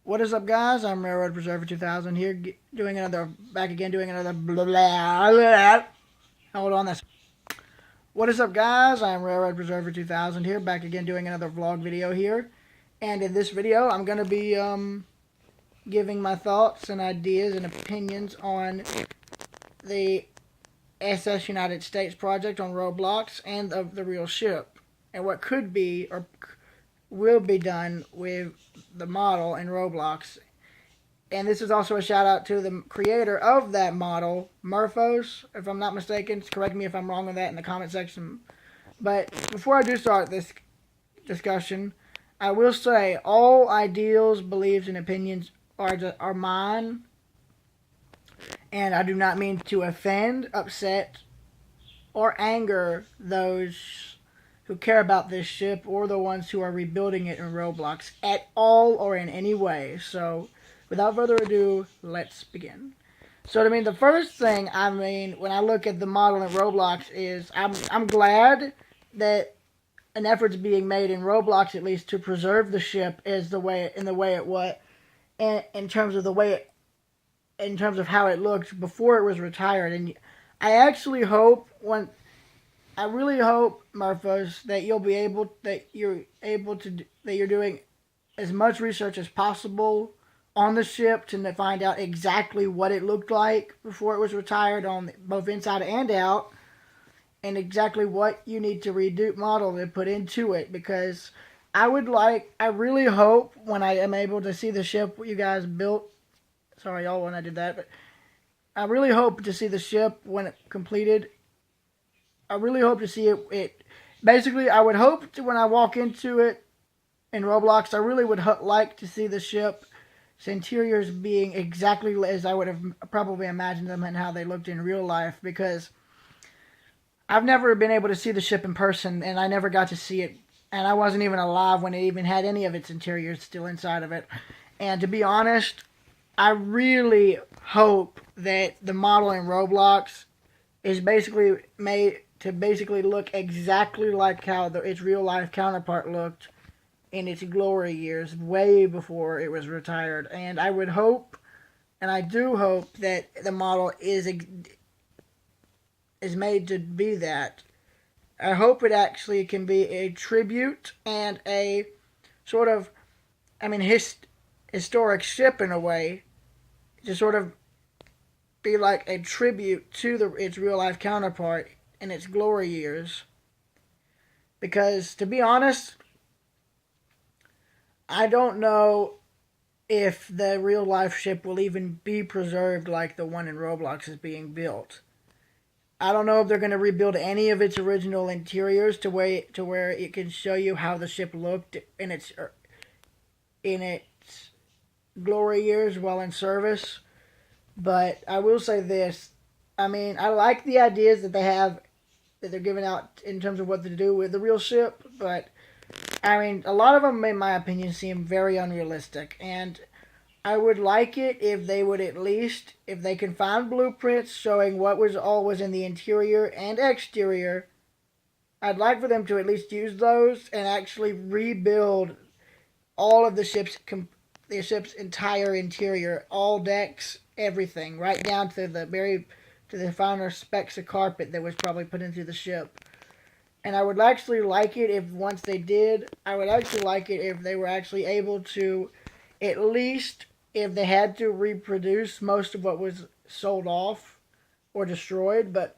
What is up, guys? I'm Railroad Preserver 2000 here, doing another, back again, doing another blah, blah, blah. Hold on, that's. What is up, guys? I'm Railroad Preserver 2000 here, back again, doing another vlog video here. And in this video, I'm going to be giving my thoughts and ideas and opinions on the SS United States project on Roblox and of the real ship, and what could be or will be done with the model in Roblox. And this is also a shout out to the creator of that model, Murphos, if I'm not mistaken. Correct me if I'm wrong on that in the comment section. But before I do start this discussion, I will say all ideals, beliefs, and opinions are mine. And I do not mean to offend, upset, or anger those who care about this ship or the ones who are rebuilding it in Roblox at all or in any way. So, without further ado, let's begin. So, the first thing, when I look at the model in Roblox is I'm glad that an effort's being made in Roblox, at least, to preserve the ship in the way it was, in terms of how it looked before it was retired. And I actually hope I really hope, Murphos, that you're doing as much research as possible on the ship to find out exactly what it looked like before it was retired, on both inside and out, and exactly what you need to model and put into it. Because I really hope when I am able to see the ship you guys built. Sorry, y'all, when I did that, but I really hope to see the ship when it's completed. I really hope to see it. Basically, I would hope to, when I walk into it in Roblox, I really would like to see the ship's interiors being exactly as I would have probably imagined them and how they looked in real life, because I've never been able to see the ship in person, and I never got to see it, and I wasn't even alive when it even had any of its interiors still inside of it. And to be honest, I really hope that the model in Roblox is basically made to look exactly like how its real life counterpart looked in its glory years, way before it was retired. And I would hope, and I do hope, that the model is made to be that. I hope it actually can be a tribute and a sort of, historic ship in a way, to sort of be like a tribute to its real life counterpart in its glory years. Because, to be honest, I don't know if the real life ship will even be preserved like the one in Roblox is being built. I don't know if they're going to rebuild any of its original interiors to where it can show you how the ship looked in its glory years while in service. But I will say this. I like the ideas that they're giving out in terms of what to do with the real ship. But, a lot of them, in my opinion, seem very unrealistic. And I would like it if they would at least, if they can find blueprints showing what was in the interior and exterior, I'd like for them to at least use those and actually rebuild all of the ship's entire interior, all decks, everything, right down to the finer specks of carpet that was probably put into the ship. And I would actually like it if once they did, I would actually like it if they were actually able to, at least if they had to reproduce most of what was sold off or destroyed. But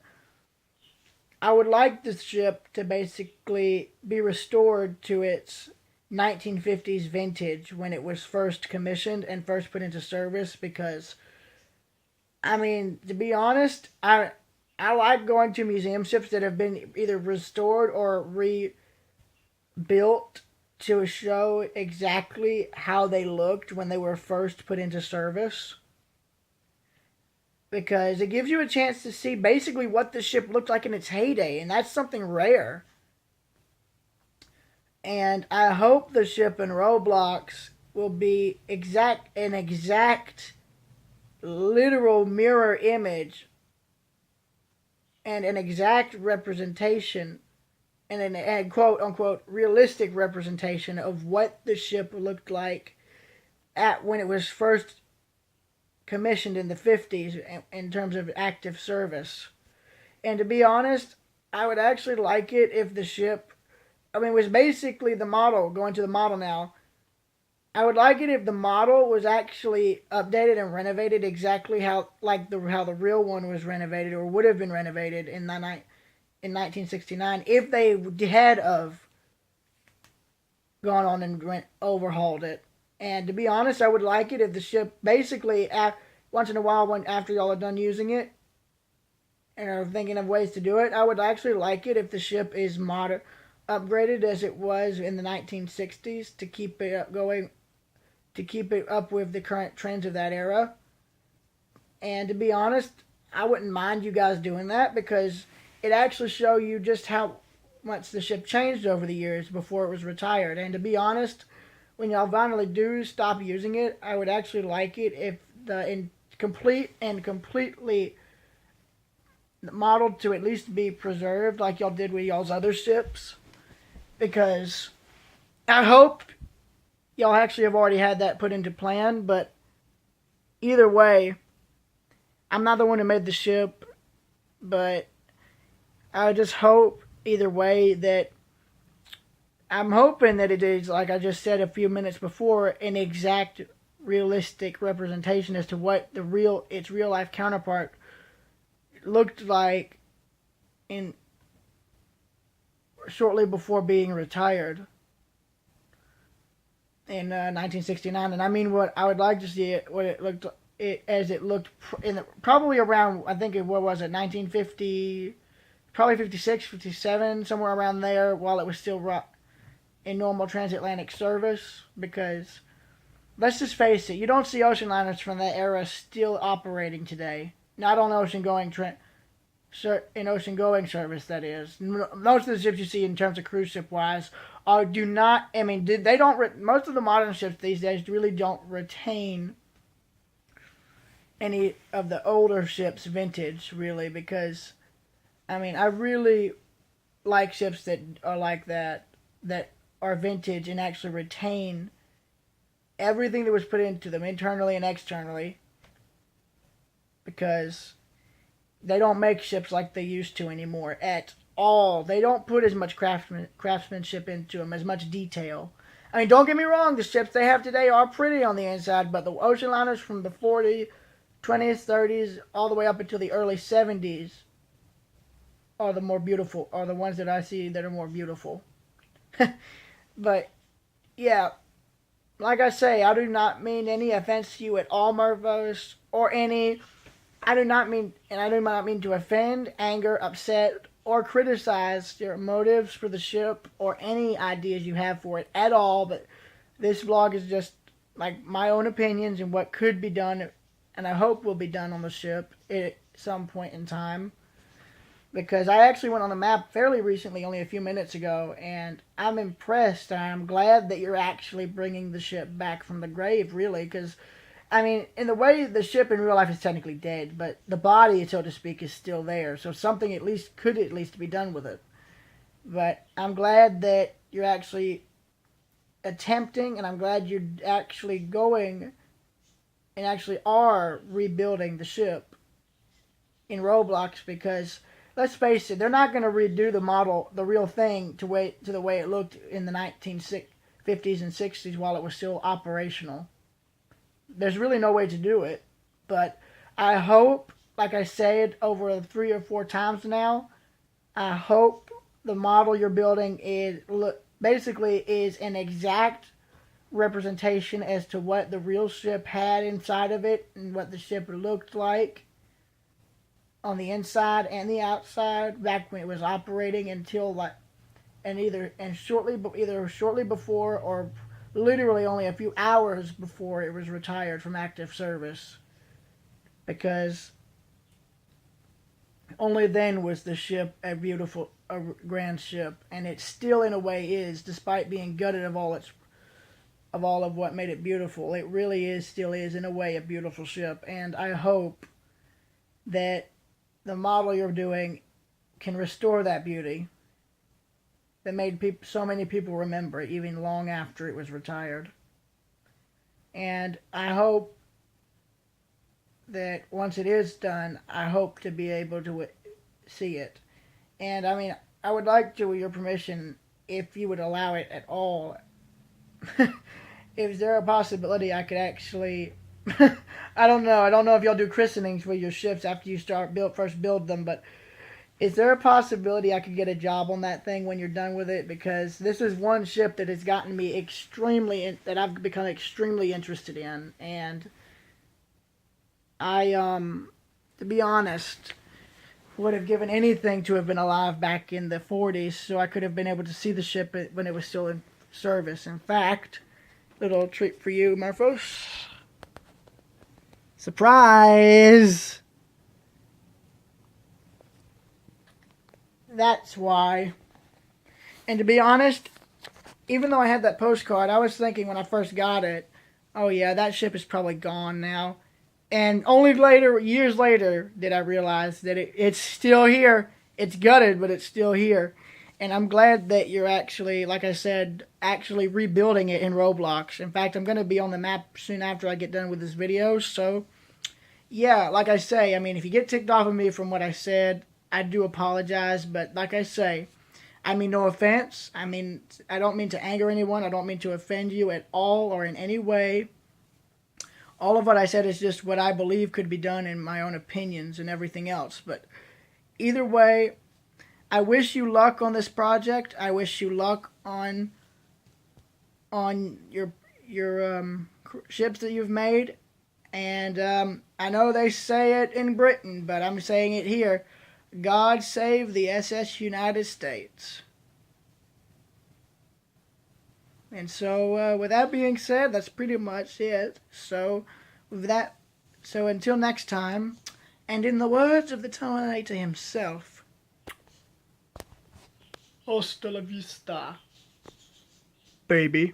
I would like the ship to basically be restored to its 1950s vintage when it was first commissioned and first put into service, because to be honest, I like going to museum ships that have been either restored or rebuilt to show exactly how they looked when they were first put into service, because it gives you a chance to see basically what the ship looked like in its heyday, and that's something rare. And I hope the ship in Roblox will be an exact literal mirror image and an exact representation and a quote unquote realistic representation of what the ship looked like at when it was first commissioned in the 50s in terms of active service. And to be honest, I would actually like it if the ship, I mean, it was basically the model, going to the model now. I would like it if the model was actually updated and renovated exactly how the real one was renovated or would have been renovated in 1969 if they had of gone on and overhauled it. And to be honest, I would like it if the ship basically, once in a while, after y'all are done using it and are thinking of ways to do it, I would actually like it if the ship is upgraded as it was in the 1960s to keep it up with the current trends of that era. And to be honest, I wouldn't mind you guys doing that because it actually shows you just how much the ship changed over the years before it was retired. And to be honest, when y'all finally do stop using it, I would actually like it if completely modeled to at least be preserved like y'all did with y'all's other ships. Because I hope y'all actually have already had that put into plan, but either way, I'm not the one who made the ship, but I just hope either way that I'm hoping that it is, like I just said a few minutes before, an exact realistic representation as to what its real life counterpart looked like in shortly before being retired in 1969. And I mean, what I would like to see as it looked probably around, I think what was it, 1950, probably 56, 57, somewhere around there, while it was still in normal transatlantic service. Because let's just face it, you don't see ocean liners from that era still operating today. Not on ocean-going service, that is. Most of the ships you see in terms of cruise ship-wise most of the modern ships these days really don't retain any of the older ships vintage, really, because, I mean, I really like ships that are like that are vintage and actually retain everything that was put into them internally and externally, because they don't make ships like they used to anymore at all. They don't put as much craftsmanship into them, as much detail. I mean, don't get me wrong, the ships they have today are pretty on the inside, but the ocean liners from the 40s, 20s, 30s, all the way up until the early 70s are the more beautiful, are the ones that I see that are more beautiful. But, yeah, like I say, I do not mean any offense to you at all, murphos, or any... I do not mean to offend, anger, upset, or criticize your motives for the ship or any ideas you have for it at all, but this vlog is just like my own opinions and what could be done, and I hope will be done on the ship at some point in time. Because I actually went on the map fairly recently, only a few minutes ago, and I'm impressed. I'm glad that you're actually bringing the ship back from the grave, really, because, I mean, in the way the ship in real life is technically dead, but the body, so to speak, is still there. So something could at least be done with it. But I'm glad that you're actually attempting, and I'm glad you're actually going and actually are rebuilding the ship in Roblox, because let's face it, they're not going to redo the model, the real thing, to the way it looked in the 1950s and 60s while it was still operational. There's really no way to do it. But I hope, like I said over 3 or 4 times now, I hope the model you're building is an exact representation as to what the real ship had inside of it and what the ship looked like on the inside and the outside back when it was operating either shortly before or literally only a few hours before it was retired from active service, because only then was the ship a grand ship, and it still in a way is, despite being gutted of all of what made it beautiful. It really still is in a way a beautiful ship, and I hope that the model you're doing can restore that beauty that made so many people remember it, even long after it was retired. And I hope that once it is done, I hope to be able to see it. And I mean, I would like to, with your permission, if you would allow it at all, is there a possibility I could actually? I don't know. I don't know if y'all do christenings for your ships after you first build them, but is there a possibility I could get a job on that thing when you're done with it? Because this is one ship that has gotten me that I've become extremely interested in, and I to be honest, would have given anything to have been alive back in the 40s so I could have been able to see the ship when it was still in service. In fact, little treat for you, murphos. Surprise! That's why. And to be honest, even though I had that postcard, I was thinking when I first got it, oh yeah, that ship is probably gone now. And only later, years later, did I realize that it's still here. It's gutted, but it's still here. And I'm glad that you're actually, like I said, actually rebuilding it in Roblox. In fact, I'm going to be on the map soon after I get done with this video. So, yeah, like I say, I mean, if you get ticked off of me from what I said, I do apologize. But like I say, I mean no offense. I mean, I don't mean to anger anyone. I don't mean to offend you at all or in any way. All of what I said is just what I believe could be done in my own opinions and everything else. But either way, I wish you luck on this project. I wish you luck on your ships that you've made. And I know they say it in Britain, but I'm saying it here. God save the SS United States. And so, with that being said, that's pretty much it. So, until next time, and in the words of the Terminator himself, hasta la vista, baby.